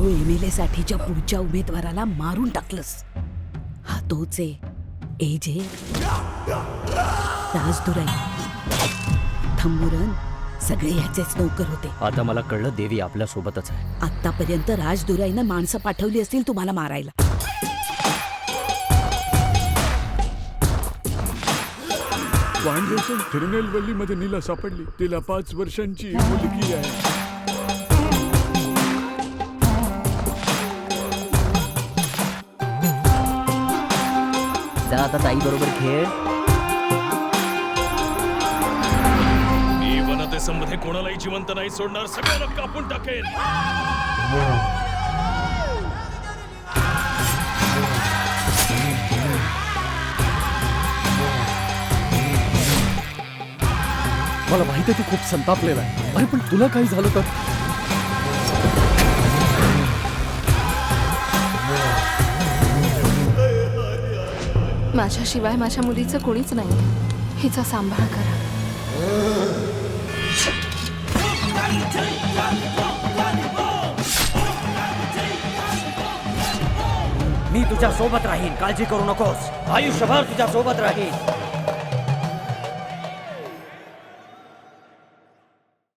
तू MLA साठीच्या पुढच्या उमेदवाराला मारून टाकलंस. हा तोच आहे AJ राजदुराई. थंबुरन सगळे ह्याचेच नौकर होते. आता मला कळलं देवी आपल्या सोबतच आहे. आतापर्यंत राजदुराईनं माणसं पाठवली असतील तुम्हाला मारायला. फाउंडेशन तिरुनेलवल्लीमध्ये नीला सापडली. तिला 5 वर्षांची मुलगी आहे. जा आता ताई बरोबर खेळ. मी वनदेशामध्ये कोणालाही जिवंत नाही सोडणार. सगळ्यांना कापून टाकेन. मला माहिती आहे तू खूप संतापलेला आहे. अरे पण तुला काही झालं तर? माझ्याशिवाय माझ्या मुलीचं कोणीच नाही. हिचा सांभाळ करा. मी तुझ्या सोबत राहीन, काळजी करू नकोस. आयुष्यभर तुझ्या सोबत राहीन.